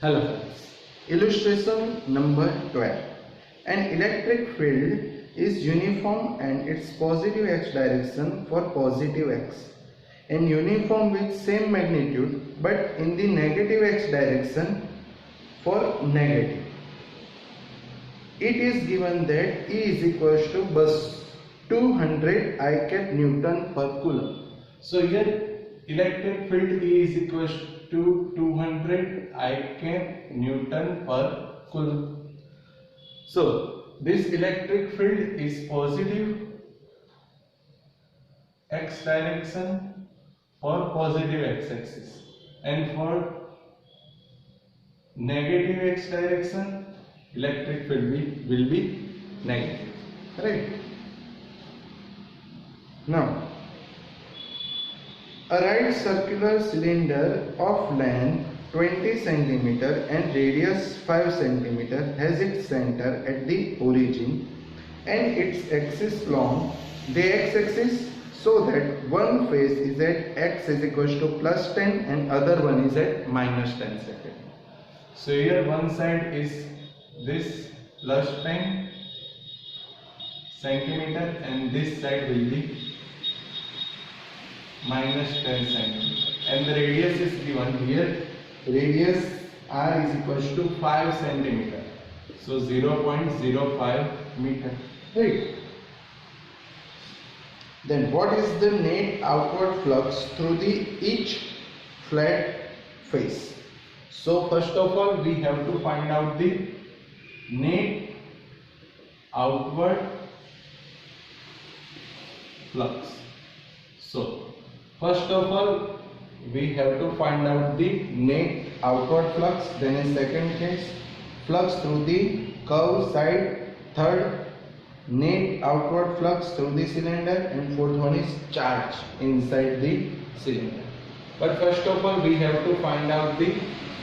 Hello friends. Illustration number 12. An electric field is uniform and its positive x direction for positive x, and uniform with same magnitude but in the negative x direction for negative. It is given that E is equals to bus 200 I cap Newton per coulomb. So here electric field E is equals to 200 I cap Newton per coulomb. So this electric field is positive x direction for positive x axis, and for negative x direction electric field will be negative. Right. Now, a right circular cylinder of length 20 cm and radius 5 cm has its center at the origin and its axis long the x-axis, so that one face is at x is equals to plus 10 and other one is at minus 10 second. So here one side is this plus 10 centimeter and this side will be minus 10 centimeter, and the radius is given here. Radius r is equals to 5 centimeter, so 0.05 meter. Right. Then what is the net outward flux through each flat face? So first of all we have to find out the net outward flux. So first of all we have to find out the Net outward flux. Then in second case, flux through the curved side. Third, net outward flux through the cylinder, and fourth one is charge inside the cylinder. But first of all we have to find out the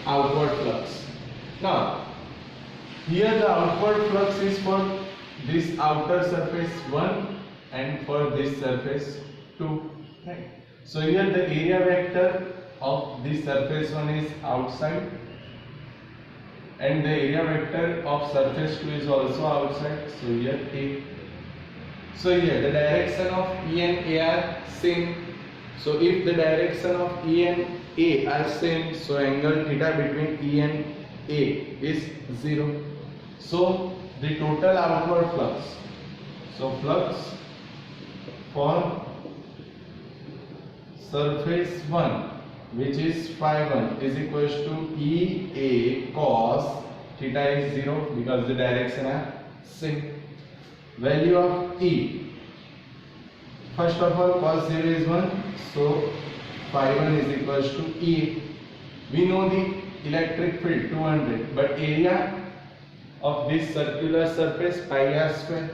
outward flux. Now here the outward flux is for this outer surface 1 and for this surface 2, right? So here the area vector of this surface 1 is outside and the area vector of surface 2 is also outside, so here A. So here the direction of E and A are same. So if the direction of E and A are same, so angle theta between E and A is 0. So the total outward flux, so flux for surface 1, which is phi 1, is equals to EA cos theta is 0 because the direction are same. Value of E, first of all cos 0 is 1, so phi 1 is equals to EA. We know the electric field 200, but area of this circular surface pi r square.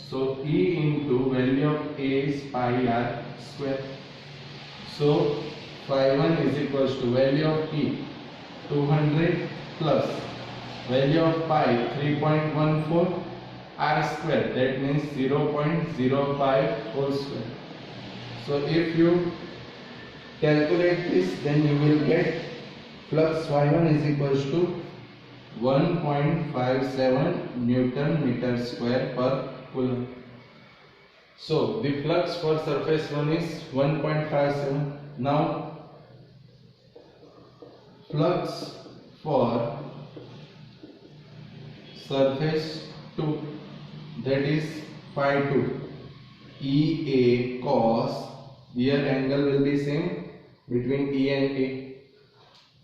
So E into value of A is pi r square. So phi 1 is equals to value of E 200 plus value of pi 3.14 r square, that means 0.05 whole square. So if you calculate this, then you will get flux phi 1 is equals to 1.57 Newton meter square per coulomb. So the flux for surface 1 is 1.57. Now flux for surface 2, that is phi 2, EA cos, here angle will be same between E and A,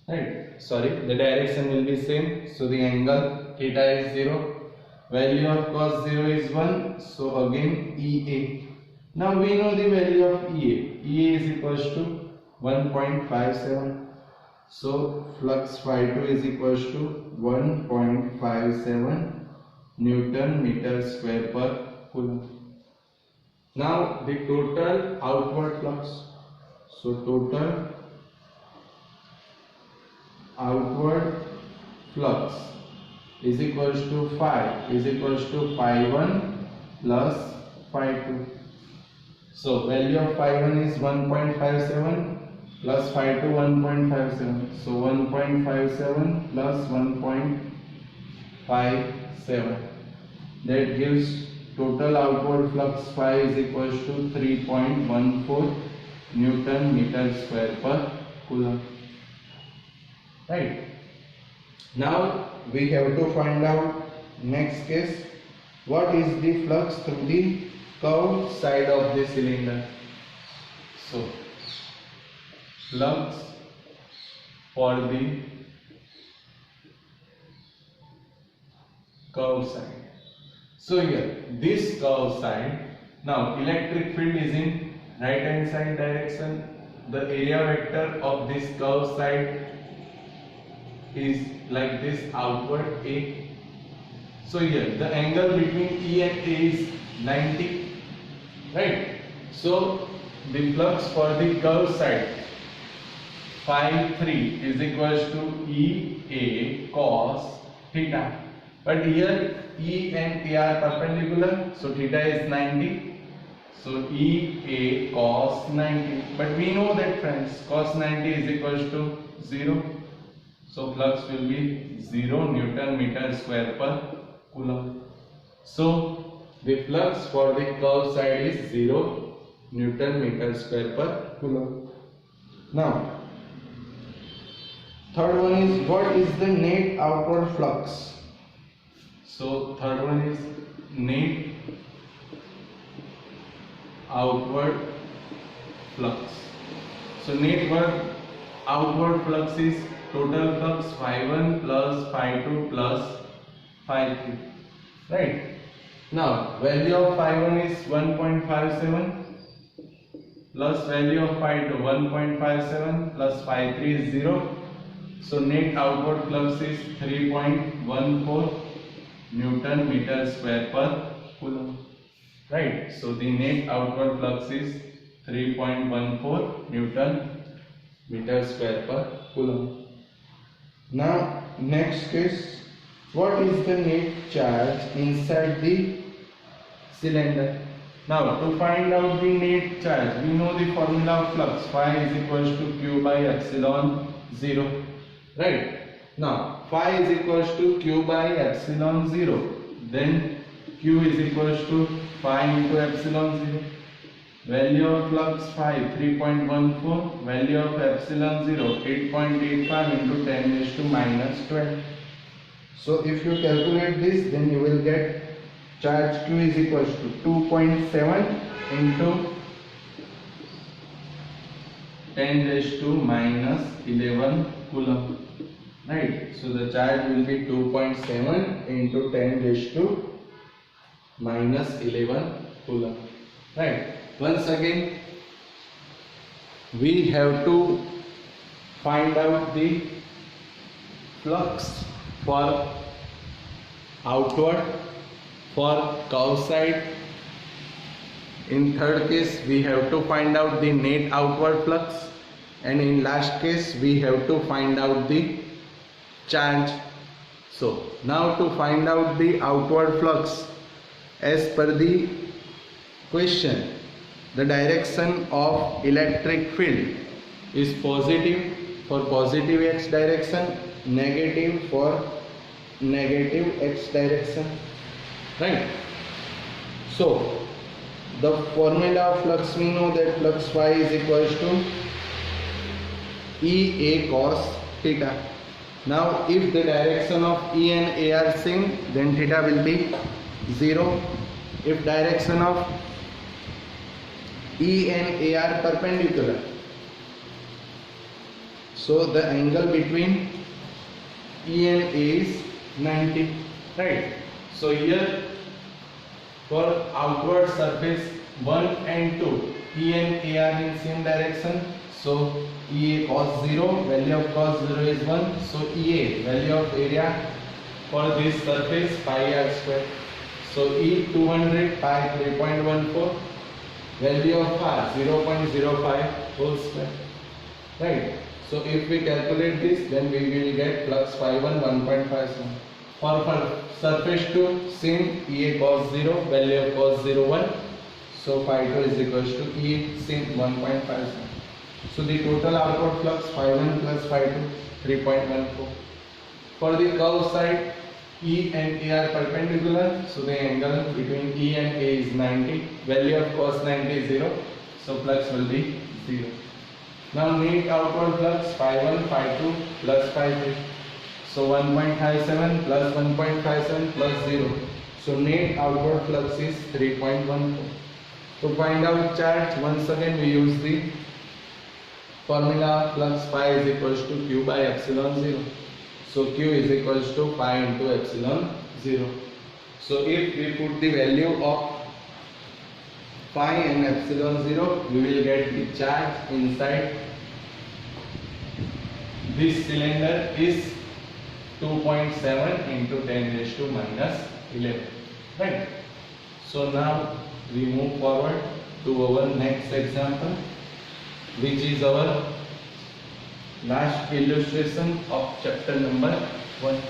right? Sorry, the direction will be same, so the angle theta is 0. Value of cos 0 is 1, so again EA. Now we know the value of EA. EA is equals to 1.57. So flux phi 2 is equals to 1.57 Newton meter square per coulomb. Now the total outward flux. So total outward flux is equals to phi is equals to phi 1 plus phi 2. So value of phi 1 is 1.57 plus phi 2 1.57. So 1.57 plus 1.57. That gives total outward flux phi is equals to 3.14 Newton meter square per coulomb. Right. Now we have to find out next case, what is the flux through the curved Side of the cylinder. So flux for the curved side. So here this curved side, now electric field is in right hand side direction. The area vector of this curved side is like this, outward A. So here the angle between E and A is 90, right? So the flux for the curved side phi 3 is equals to EA cos theta. But here E and A are perpendicular, so theta is 90. So EA cos 90. But we know that, friends, cos 90 is equals to 0. So flux will be 0 Newton meter square per coulomb. So the flux for the curved side is 0 Newton meter square per coulomb. Now, third one is, what is the net outward flux? So third one is net outward flux. So outward flux is total flux phi 1 plus phi 2 plus phi 3. Right. Now value of phi 1 is 1.57 plus value of phi 2 1.57 plus phi 3 is 0. So net outward flux is 3.14 Newton meter square per coulomb. Right. So the net outward flux is 3.14 Newton meter square per coulomb. Now, next case, what is the net charge inside the cylinder? Now to find out the net charge, we know the formula of flux, phi is equals to Q by epsilon 0. Right. Now phi is equals to Q by epsilon 0. Then Q is equals to phi into epsilon 0. Value of flux phi 3.14. Value of epsilon 0 8.85 into 10 raised to minus 12. So if you calculate this, then you will get charge Q is equals to 2.7 into 10 raised to minus 11 coulomb. Right. So the charge will be 2.7 into 10 raised to minus 11 coulomb. Right. Once again, we have to find out the flux for outward, for curved side. In third case, we have to find out the net outward flux, and in last case, we have to find out the charge. So now to find out the outward flux, as per the question, the direction of electric field is positive for positive x direction, negative for negative x direction. Right. So the formula of flux, we know that flux phi is equals to EA cos theta. Now if the direction of E and A are same, then theta will be 0. If direction of E and A are perpendicular, so the angle between E and A is 90. Right. So here for outward surface 1 and 2, E and A are in same direction. So EA cos 0, value of cos 0 is 1. So EA, value of area for this surface pi r square. So E 200 pi 3.14, value of r 0.05 whole square. Right. So if we calculate this, then we will get flux phi 1 1.57. For surface 2, same EA cos 0, value of cos 0 1. So phi 2 is equals to E sin 1.57. So the total outward flux phi1 plus phi2 3.14. For the curve side, E and A are perpendicular, so the angle between E and A is 90. Value of cos 90 is 0, so flux will be 0. Now net outward flux phi1 phi2 plus phi3. So 1.57 plus 1.57 plus 0. So net outward flux is 3.14. To find out charge, once again we use the formula flux phi is equals to Q by epsilon 0. So Q is equals to pi into epsilon 0. So if we put the value of pi and epsilon 0, we will get the charge inside this cylinder is 2.7 into 10 raised to minus 11. Right. So now we move forward to our next example, which is our last illustration of chapter number 1.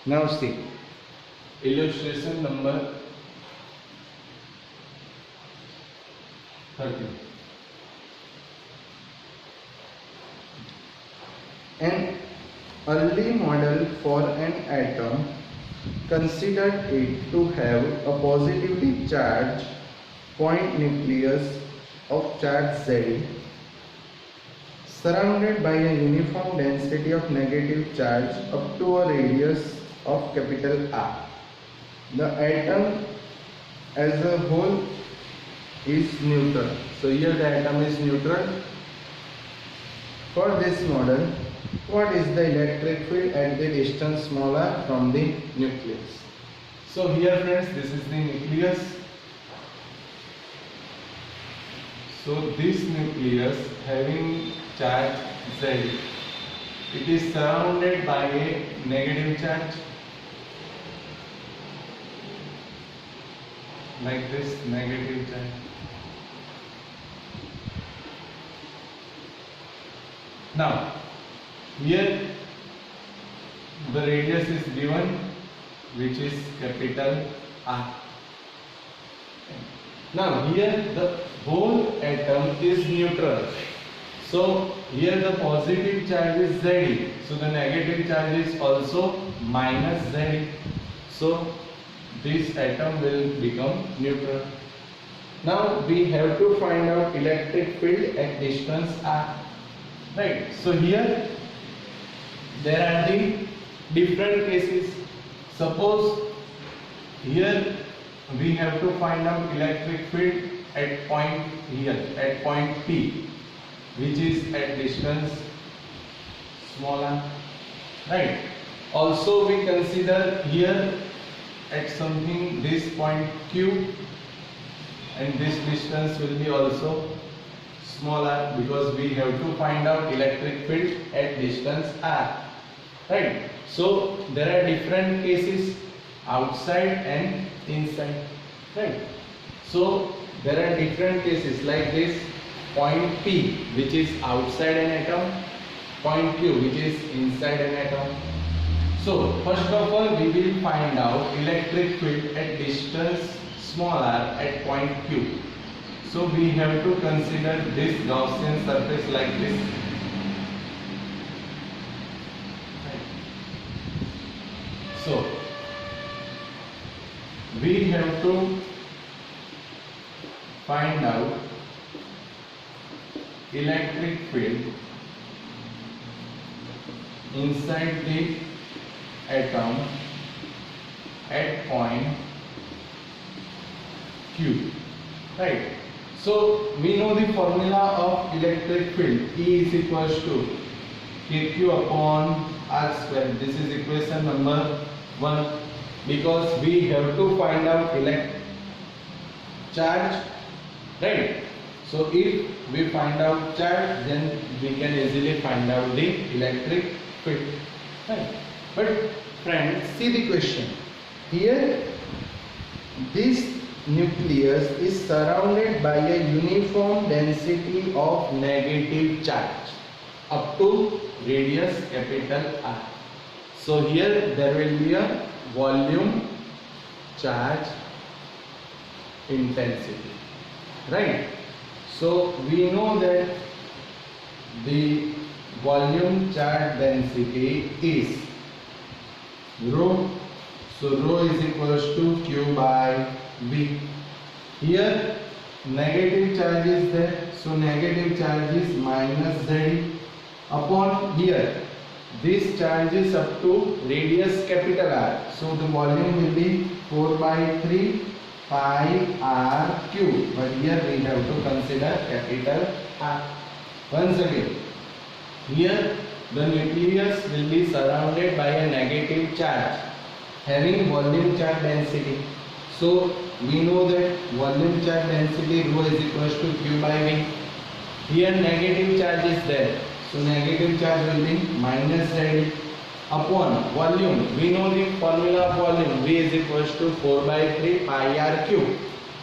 Now see, illustration number 30. An early model for an atom considered it to have a positively charged point nucleus of charge Z surrounded by a uniform density of negative charge up to a radius of capital R. The atom as a whole is neutral. So here the atom is neutral. For this model, what is the electric field at the distance smaller from the nucleus? So here friends, this is the nucleus. So this nucleus having charge Z, it is surrounded by a negative charge like this, negative charge. Now here the radius is given, which is capital R. Now here the whole atom is neutral. So here the positive charge is Z, so the negative charge is also minus Z. So this atom will become neutral. Now we have to find out electric field at distance R. Right. So here there are the different cases. Suppose here we have to find out electric field at point here, at point P, which is at distance smaller. Right. Also we consider here at something this point Q, and this distance will be also smaller because we have to find out electric field at distance R. Right. So there are different cases, outside and inside. Right. So there are different cases like this point P, which is outside an atom, point Q, which is inside an atom. So first of all we will find out electric field at distance smaller at point Q. So we have to consider this Gaussian surface like this. So we have to find out electric field inside the atom at point Q. Right. So we know the formula of electric field. E is equals to kq upon r square. This is equation number 1, because we have to find out charge. Right. So if we find out charge, then we can easily find out the electric field. Right. But friends, See the question. Here, this nucleus is surrounded by a uniform density of negative charge up to radius capital R. So here there will be a volume charge intensity, right? So we know that the volume charge density is rho. So rho is equals to Q by V. Here negative charge is there, so negative charge is minus Z upon here this charge is up to radius capital R, so the volume will be 4 by 3 pi R cube, but here we have to consider capital R. Once again, here the nucleus will be surrounded by a negative charge having volume charge density. So we know that volume charge density rho is equals to Q by V. Here negative charge is there, so negative charge will be minus Z upon volume. We know the formula of volume, V is equals to 4 by 3 pi R cube.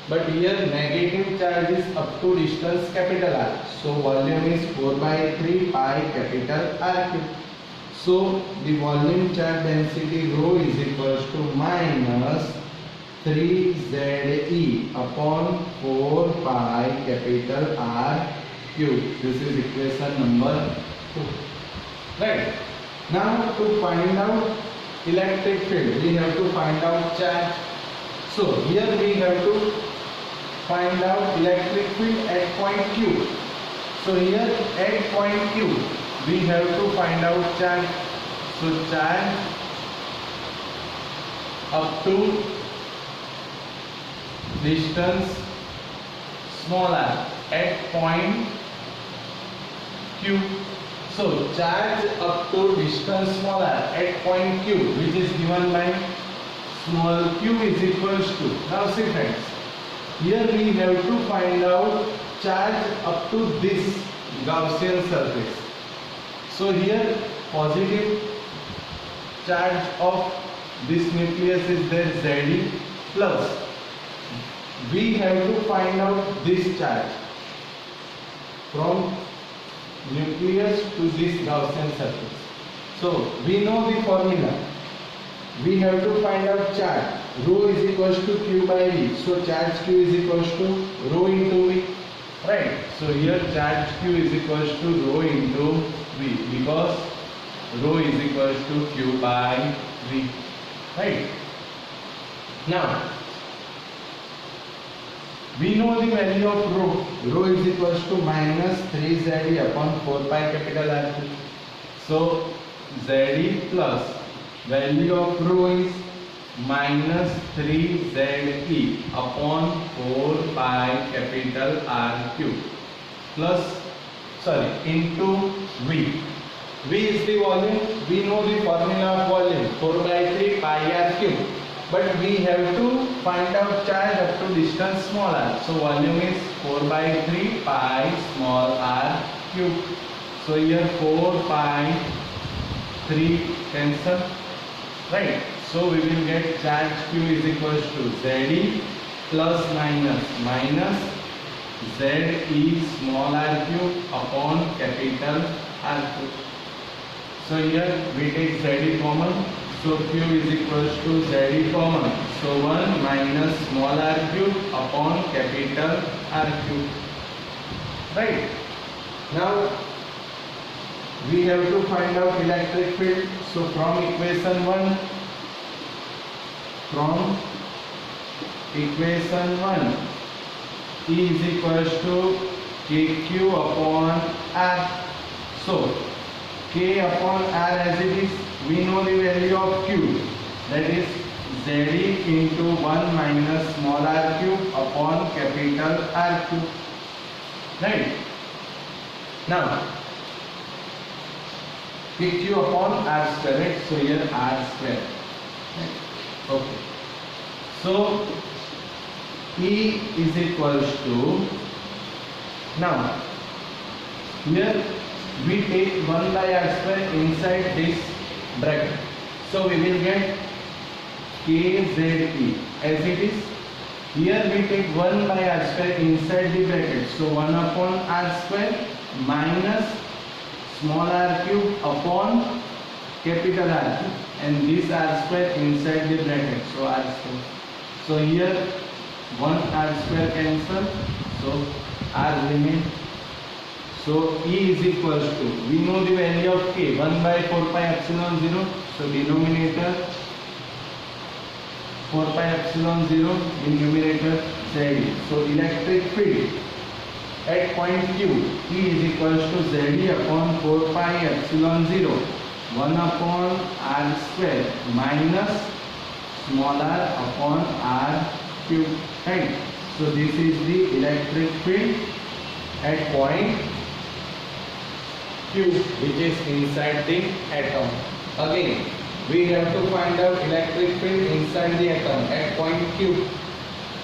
But here negative charge is up to distance capital R, so volume is 4 by 3 pi capital R cube. So the volume charge density rho is equals to minus 3ZE upon 4 pi capital R cube. This is equation number 2. Right. Now to find out electric field, we have to find out charge. So here we have to find out electric field at point Q. So here at point Q, we have to find out charge. So charge up to distance small r at point Q. So charge up to distance small r at point Q, which is given by small q is equals to, now see friends, here we have to find out charge up to this Gaussian surface. So here positive charge of this nucleus is there Ze plus we have to find out this charge from nucleus to this Gaussian surface. So we know the formula. We have to find out charge. Rho is equals to Q by V. So charge Q is equals to rho into V. Right. So here charge Q is equals to rho into V, because rho is equals to Q by V. Right. Now we know the value of rho. Rho is equals to minus 3Ze upon 4 pi capital R. So Ze plus value of rho is minus 3Ze upon 4 pi capital R cube plus into V. V is the volume. We know the formula of volume 4 by 3 pi R cube. But we have to find out charge up to distance small r. So volume is 4 by 3 pi small r cube. So here 4 pi 3 cancel. Right. So we will get charge Q is equals to Ze plus minus Ze small r cube upon capital R cube. So here we take Ze common. So Q is equals to Ze common. So 1 minus small r cube upon capital R cube. Right. Now we have to find out electric field. So from equation 1, E is equals to KQ upon R. So K upon R as it is, we know the value of Q, that is Ze into 1 minus small r cube upon capital R cube. Right. Now PQ upon R square, right? So here R square. Right. Okay. So E is equals to, now here we take 1 by R square inside this bracket. So we will get KZE as it is. Here we take 1 by R square inside the bracket. So 1 upon R square minus small r cube upon capital R cube, and this r square inside the bracket, so r square. So here 1 r square cancel, so r remain. So E is equals to, we know the value of K, 1 by 4 pi epsilon 0, so denominator 4 pi epsilon 0, in numerator ZE. So electric field at point Q, E is equals to ZE upon 4 pi epsilon 0, 1 upon r square minus small r upon r cube, right? So this is the electric field at point Q, which is inside the atom. Again, we have to find out electric field inside the atom at point Q.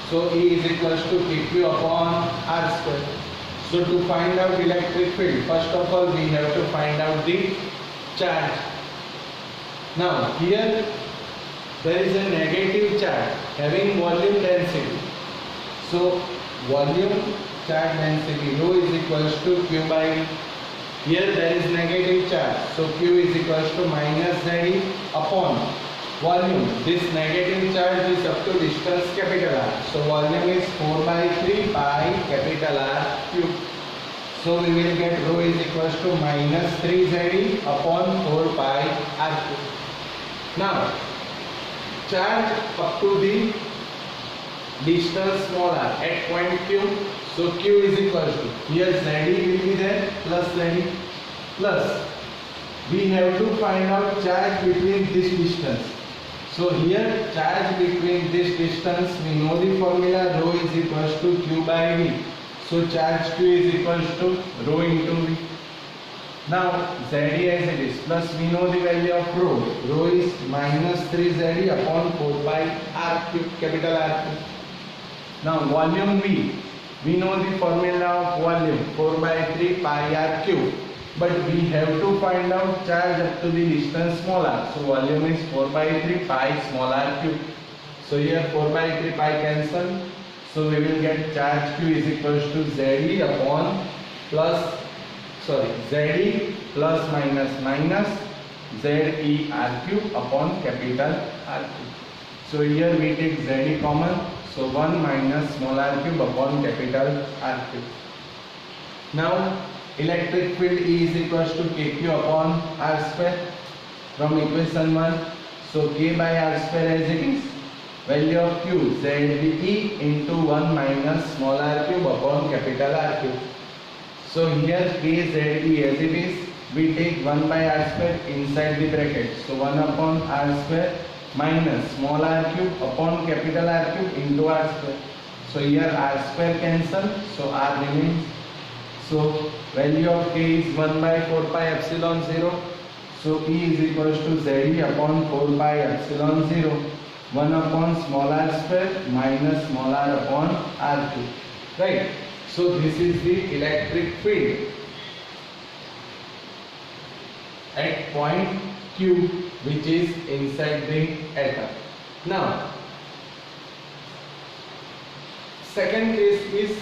So E is equals to Q upon r square. So to find out electric field, first of all we have to find out the charge. Now here there is a negative charge having volume density. So volume charge density rho is equals to Q by V. Here there is negative charge, so Q is equals to minus ZE upon volume. This negative charge is up to distance capital R. So volume is 4 by 3 pi capital R cube. So we will get rho is equals to minus 3 ZE upon 4 pi R cube. Now charge up to the distance small r at point Q. So Q is equals to, here ZE will be there plus ZE, plus we have to find out charge between this distance. So here charge between this distance, we know the formula, rho is equals to Q by V. So charge Q is equals to rho into V. Now ZE as it is, plus we know the value of rho. Rho is minus 3 ZE upon 4 pi r cube, capital R cube. Now volume V, we know the formula of volume, 4 by 3 pi r cube. But we have to find out charge up to the distance small r. So volume is 4 by 3 pi small r cube. So here 4 by 3 pi cancel. So we will get charge Q is equals to ZE upon ZE plus minus minus ZE r cube upon capital R cube. So here we take ZE common. So 1 minus small r cube upon capital R cube. Now electric field E is equals to KQ upon R square from equation 1. So K by R square as it is. Value of Q, ZE into 1 minus small r cube upon capital R cube. So here K ZE as it is, we take 1 by R square inside the bracket. So 1 upon R square minus small r cube upon capital R cube into R square. So here R square cancel, so R remains. So value of K is 1 by 4 pi epsilon 0. So E is equals to ZE upon 4 pi epsilon 0. 1 upon small r square minus small r upon R cube. Right. So this is the electric field at point Q, which is inside the atom. Now second case is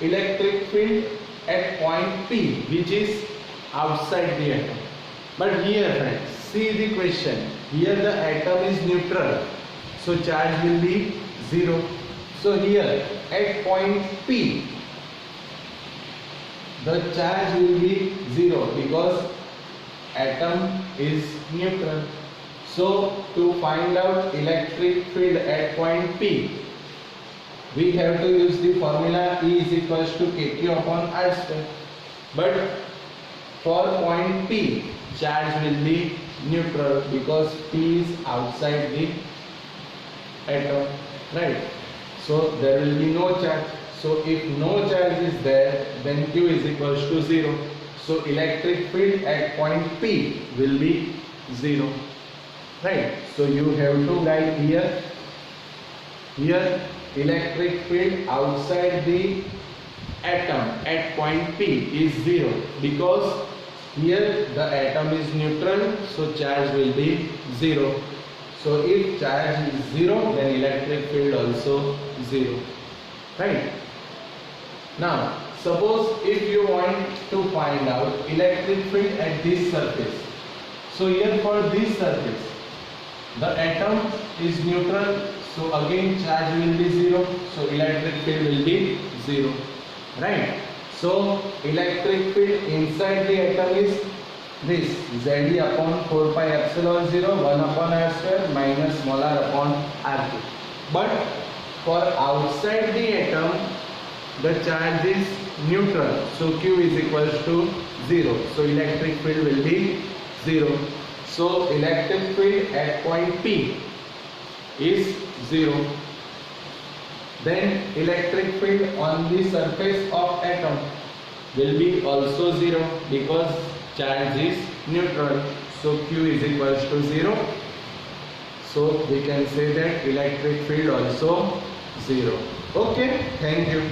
electric field at point P, which is outside the atom. But here friends, see the question. Here the atom is neutral, so charge will be 0. So here at point P, the charge will be 0 because atom is neutral. So to find out electric field at point P, we have to use the formula E is equals to KQ upon R square. But for point P, charge will be neutral because P is outside the atom, right? So there will be no charge. So if no charge is there, then Q is equals to 0. So electric field at point P will be 0, right? So you have to write here electric field outside the atom at point P is 0 because here the atom is neutral, so charge will be 0. So if charge is 0, then electric field also 0, right? Now Suppose if you want to find out electric field at this surface. So here for this surface, the atom is neutral, so again charge will be 0, so electric field will be 0, right? So electric field inside the atom is this Ze upon 4 pi epsilon 0 1 upon r square minus small r upon r2. But for outside the atom, the charge is neutral, so Q is equals to 0, so electric field will be 0. So electric field at point P is 0. Then electric field on the surface of atom will be also 0 because charge is neutral, so Q is equals to 0. So we can say that electric field also 0. Okay, thank you.